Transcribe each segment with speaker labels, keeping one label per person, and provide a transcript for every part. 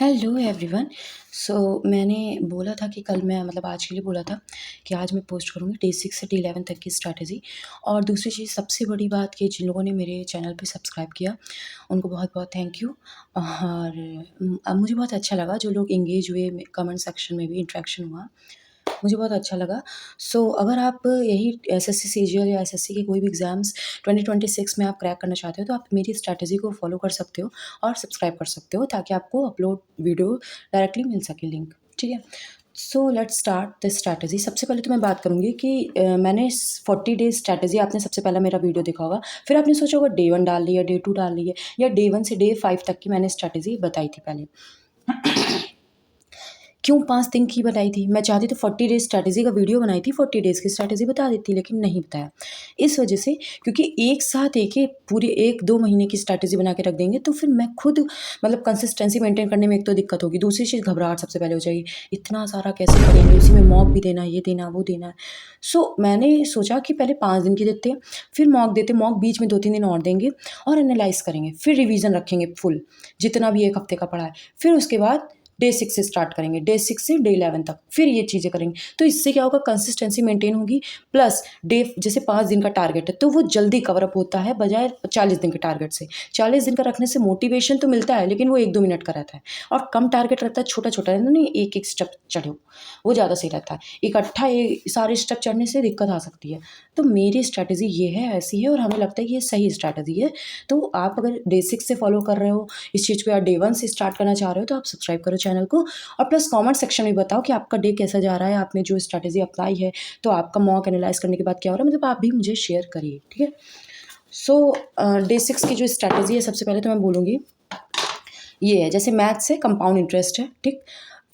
Speaker 1: Hello everyone. सो मैंने बोला था कि कल मैं आज के लिए बोला था कि आज मैं पोस्ट करूँगी डे 6 से डे 11 तक की स्ट्रैटेजी। और दूसरी चीज़ सबसे बड़ी बात कि जिन लोगों ने मेरे चैनल पे सब्सक्राइब किया उनको बहुत बहुत थैंक यू। और अब मुझे बहुत अच्छा लगा जो लोग इंगेज हुए, कमेंट सेक्शन में भी इंटरेक्शन हुआ, मुझे बहुत अच्छा लगा। सो अगर आप यही एसएससी सीजीएल या एसएससी के कोई भी एग्ज़ाम्स 2026 में आप क्रैक करना चाहते हो तो आप मेरी स्ट्रैटेजी को फॉलो कर सकते हो और सब्सक्राइब कर सकते हो ताकि आपको अपलोड वीडियो डायरेक्टली मिल सके लिंक, ठीक है। So let's start the strategy. सबसे पहले तो मैं बात करूँगी कि मैंने 40 डेज स्ट्रैटेजी, आपने सबसे पहला मेरा वीडियो देखा होगा, फिर आपने सोचा होगा डे 1 डाल ली है, डे 2 डाल ली है, या डे 1 से डे 5 तक की मैंने स्ट्रैटेजी बताई थी पहले। क्यों 5 दिन की बनाई थी? मैं चाहती तो 40 डेज़ स्ट्रैटेजी का वीडियो बनाई थी, 40 डेज़ की स्ट्रैटेजी बता देती, लेकिन नहीं बताया। इस वजह से, क्योंकि एक साथ पूरे 1-2 महीने की स्ट्रैटेजी बना के रख देंगे तो फिर मैं खुद कंसिस्टेंसी मेंटेन करने में एक तो दिक्कत होगी, दूसरी चीज़ घबराहट सबसे पहले हो जाएगी। इतना सारा कैसे करेंगे? उसी में मॉक भी देना है, ये देना, वो देना है। सो मैंने सोचा कि पहले 5 दिन की देते हैं, फिर मॉक देते, मॉक बीच में 2-3 दिन और देंगे और एनालाइज़ करेंगे, फिर रिवीजन रखेंगे फुल, जितना भी 1 हफ्ते का पड़ा है। फिर उसके बाद डे 6 से स्टार्ट करेंगे, डे 6 से डे 11 तक, फिर ये चीज़ें करेंगे। तो इससे क्या होगा, कंसिस्टेंसी मेंटेन होगी, प्लस डे जैसे 5 दिन का टारगेट है तो वो जल्दी कवर अप होता है बजाय 40 दिन के टारगेट से। 40 दिन का रखने से मोटिवेशन तो मिलता है लेकिन वो 1-2 मिनट का रहता है, और कम टारगेट रहता है, छोटा-छोटा रहता है, नहीं एक-एक स्टेप चढ़ो, वो ज़्यादा सही रहता है। इकट्ठा ये सारे स्टेप चढ़ने से दिक्कत आ सकती है। तो मेरी स्ट्रैटेजी ये है, ऐसी है, और हमें लगता है कि ये सही स्ट्रैटेजी है। तो आप अगर डे 6 से फॉलो कर रहे हो इस चीज़ को, या डे 1 से स्टार्ट करना चाह रहे हो, तो आप सब्सक्राइब करो चैनल को, और प्लस कमेंट सेक्शन में बताओ कि आपका डे कैसा जा रहा है, आपने जो स्ट्रैटेजी अप्लाई है तो आपका मॉक एनालाइज करने के बाद क्या हो रहा है, आप भी मुझे शेयर करिए, ठीक है। सो डे 6 की जो स्ट्रैटेजी है, सबसे पहले तो मैं बोलूँगी ये है, जैसे मैथ्स है, कंपाउंड इंटरेस्ट है, ठीक।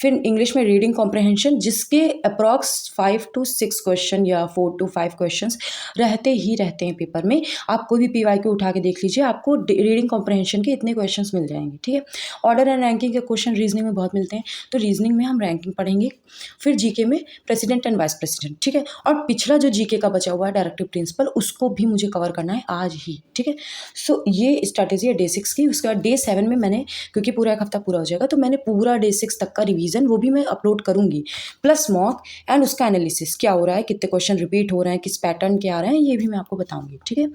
Speaker 1: फिर इंग्लिश में रीडिंग कॉम्प्रहेंशन, जिसके अप्रॉक्स 5 to 6 क्वेश्चन या 4 to 5 क्वेश्चंस रहते ही रहते हैं पेपर में। आप कोई भी पीवाईक्यू उठा के देख लीजिए, आपको रीडिंग कॉम्प्रहेंशन के इतने क्वेश्चंस मिल जाएंगे, ठीक है। ऑर्डर एंड रैंकिंग के क्वेश्चन रीजनिंग में बहुत मिलते हैं, तो रीजनिंग में हम रैंकिंग पढ़ेंगे। फिर जीके में प्रेसिडेंट एंड वाइस प्रेसिडेंट, ठीक है। और पिछला जो जीके का बचा हुआ है डायरेक्टिव प्रिंसिपल, उसको भी मुझे कवर करना है आज ही, ठीक है। सो ये स्ट्रैटेजी है डे 6 की। उसके बाद डे 7 में मैंने, क्योंकि पूरा 1 हफ्ता पूरा हो जाएगा, तो मैंने पूरा डे 6 तक का रिवीजन वो भी मैं अपलोड करूँगी, प्लस मॉक एंड उसका एनालिसिस, क्या हो रहा है, कितने क्वेश्चन रिपीट हो रहे हैं, किस पैटर्न के आ रहे हैं, ये भी मैं आपको बताऊँगी, ठीक है।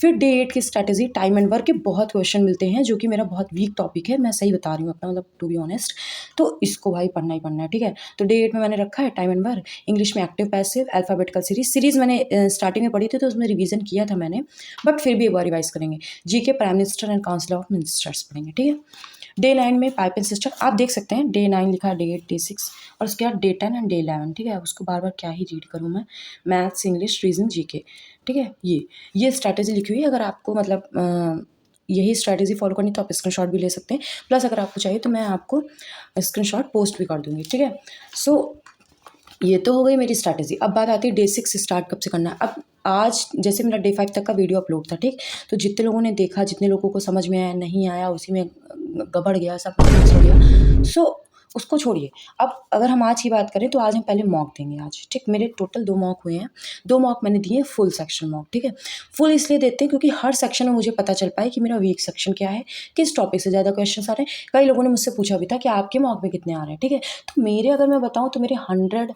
Speaker 1: फिर डे 8 की स्ट्रैटेजी, टाइम एंड वर्क के बहुत क्वेश्चन मिलते हैं, जो कि मेरा बहुत वीक टॉपिक है, मैं सही बता रही हूँ अपना, टू बी ऑनेस्ट। तो इसको भाई पढ़ना ही पढ़ना है, ठीक है। तो डे 8 में मैंने रखा है टाइम एंड वर्क, इंग्लिश में एक्टिव पैसिव, अल्फाबेटिकल सीरीज मैंने स्टार्टिंग में पढ़ी थी तो उसमें रिवीजन किया था मैंने, बट फिर भी एक बार रिवाइज करेंगे। GK prime minister and council of ministers पढ़ेंगे, ठीक है। डे 9 में पाइप एंड सिस्टम, आप देख सकते हैं डे 9 लिखा है, डे 8, डे 6, और उसके बाद डे 10 एंड डे 11, ठीक है। उसको बार बार क्या ही रीड करूँ मैं, मैथ्स, इंग्लिश, रीजनिंग, जीके, ठीक है। ये स्ट्रैटेजी लिखी हुई है। अगर आपको यही स्ट्रैटेजी फॉलो करनी तो आप स्क्रीनशॉट भी ले सकते हैं, प्लस अगर आपको चाहिए तो मैं आपको स्क्रीनशॉट पोस्ट भी कर दूँगी, ठीक है। सो ये तो हो गई मेरी स्ट्रैटेजी। अब बात आती है डे 6 स्टार्ट कब से करना है। अब आज जैसे मेरा डे 5 तक का वीडियो अपलोड था, ठीक। तो जितने लोगों ने देखा, जितने लोगों को समझ में आया, नहीं आया, उसी में गड़बड़ गया, सब कुछ मिक्स हो गया, सो उसको छोड़िए। अब अगर हम आज की बात करें तो आज हम पहले मॉक देंगे आज, ठीक। मेरे टोटल 2 मॉक हुए हैं, 2 मॉक मैंने दिए फुल सेक्शन मॉक, ठीक है। फुल इसलिए देते हैं क्योंकि हर सेक्शन में मुझे पता चल पाए कि मेरा वीक सेक्शन क्या है, किस टॉपिक से ज़्यादा क्वेश्चन आ रहे हैं। कई लोगों ने मुझसे पूछा भी था कि आपके मॉक में कितने आ रहे हैं, ठीक है। तो मेरे, अगर मैं बताऊँ तो मेरे 100,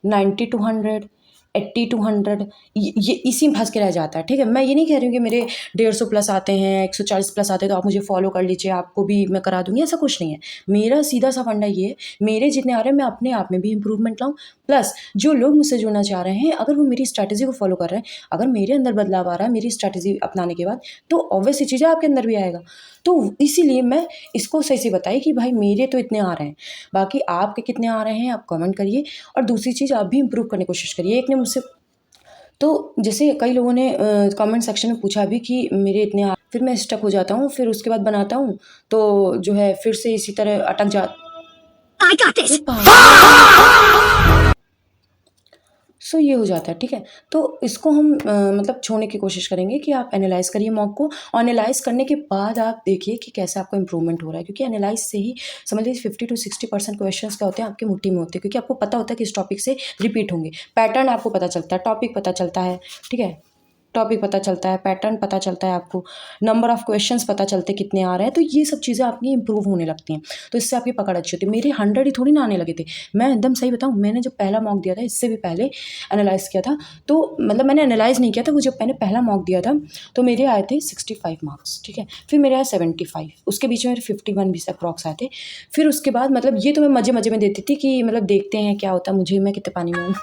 Speaker 1: 90 टू 100, 80 टू 100, ये इसी में फंस के रह जाता है, ठीक है। मैं ये नहीं कह रही हूँ कि मेरे 150 प्लस आते हैं, 140 प्लस आते हैं तो आप मुझे फॉलो कर लीजिए, आपको भी मैं करा दूंगी, ऐसा कुछ नहीं है। मेरा सीधा सा फंडा ये है, मेरे जितने आ रहे हैं मैं अपने आप में भी इंप्रूवमेंट लाऊं, प्लस जो लोग मुझसे जुड़ना चाह रहे हैं, अगर वो मेरी स्ट्रैटेजी को फॉलो कर रहे हैं, अगर मेरे अंदर बदलाव आ रहा है मेरी स्ट्रैटेजी अपनाने के बाद, तो ऑब्वियस चीज़ है आपके अंदर भी आएगा। तो इसीलिए मैं इसको सही से बताई कि भाई मेरे तो इतने आ रहे हैं, बाकी आपके कितने आ रहे हैं आप कमेंट करिए। और दूसरी चीज़, आप भी इम्प्रूव करने की कोशिश करिए। एक ने मुझसे, तो जैसे कई लोगों ने कमेंट सेक्शन में पूछा भी कि मेरे इतने फिर मैं स्टक हो जाता हूँ, फिर उसके बाद बनाता हूँ तो जो है फिर से इसी तरह अटक जा। I got this. सो ये हो जाता है, ठीक है। तो इसको हम छोड़ने की कोशिश करेंगे कि आप एनालाइज करिए मॉक को, और एनालाइज करने के बाद आप देखिए कि कैसे आपको इंप्रूवमेंट हो रहा है, क्योंकि एनालाइज से ही समझ लीजिए 50 to 60% क्वेश्चंस क्या होते हैं आपके मुट्ठी में होते हैं, क्योंकि आपको पता होता है कि इस टॉपिक से रिपीट होंगे, पैटर्न आपको पता चलता है, टॉपिक पता चलता है, ठीक है। टॉपिक पता चलता है, पैटर्न पता चलता है आपको, नंबर ऑफ़ क्वेश्चंस पता चलते कितने आ रहे हैं, तो ये सब चीज़ें आपकी इम्प्रूव होने लगती हैं। तो इससे आपकी पकड़ अच्छी होती है। मेरे 100 ही थोड़ी ना आने लगे थे। मैं एकदम सही बताऊँ, मैंने जब पहला मॉक दिया था, इससे भी पहले एनालाइज़ किया था, तो मतलब मैंने एनालाइज़ नहीं किया था, वो जब मैंने पहला मॉक दिया था, तो मेरे आए थे 65 मार्क्स, ठीक है? फिर मेरे आए 75, उसके बीच में मेरे 51 भी अप्रॉक्स आए थे। फिर उसके बाद मतलब ये तो मैं मज़े-मज़े में देती थी कि मतलब देखते हैं क्या होता है, मुझे मैं कितने पानी में हूँ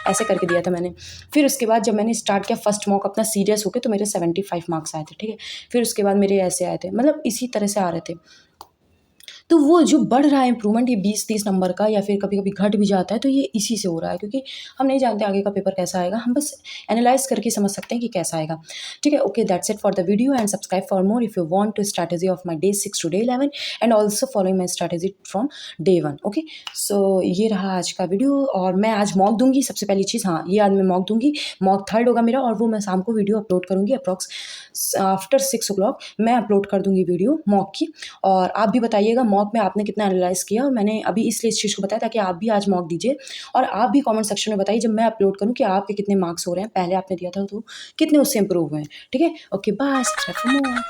Speaker 1: ऐसे करके दिया था मैंने। फिर उसके बाद जब मैंने स्टार्ट किया फर्स्ट मॉक अपना सीरियस होके, तो मेरे 75 मार्क्स आए थे, ठीक है? फिर उसके बाद मेरे ऐसे आए थे, मतलब इसी तरह से आ रहे थे। तो वो जो बढ़ रहा है इम्प्रूवमेंट, ये 20-30 नंबर का, या फिर कभी-कभी घट भी जाता है, तो ये इसी से हो रहा है, क्योंकि हम नहीं जानते आगे का पेपर कैसा आएगा, हम बस एनालाइज़ करके समझ सकते हैं कि कैसा आएगा। ठीक है? Okay, that's it for the video, and subscribe for more if you want to strategy of my day 6 to day 11 and also following my strategy from day 1। Okay? So ये रहा आज का वीडियो, और मैं आज मॉक दूँगी सबसे पहली चीज़। हाँ, ये आज मैं मॉक दूँगी, मॉक थर्ड होगा मेरा, और वो मैं शाम को वीडियो अपलोड करूँगी अप्रॉक्स आफ्टर 6 o'clock मैं अपलोड कर दूँगी वीडियो मॉक की। और आप भी बताइएगा मॉक में आपने कितना एनालाइज़ किया, और मैंने अभी इसलिए इस चीज़ को बताया ताकि आप भी आज मॉक दीजिए, और आप भी कमेंट सेक्शन में बताइए जब मैं अपलोड करूँ कि आपके कितने मार्क्स हो रहे हैं, पहले आपने दिया था तो कितने उससे इम्प्रूव हुए हैं। ठीक है? Okay, bye, subscribe for more.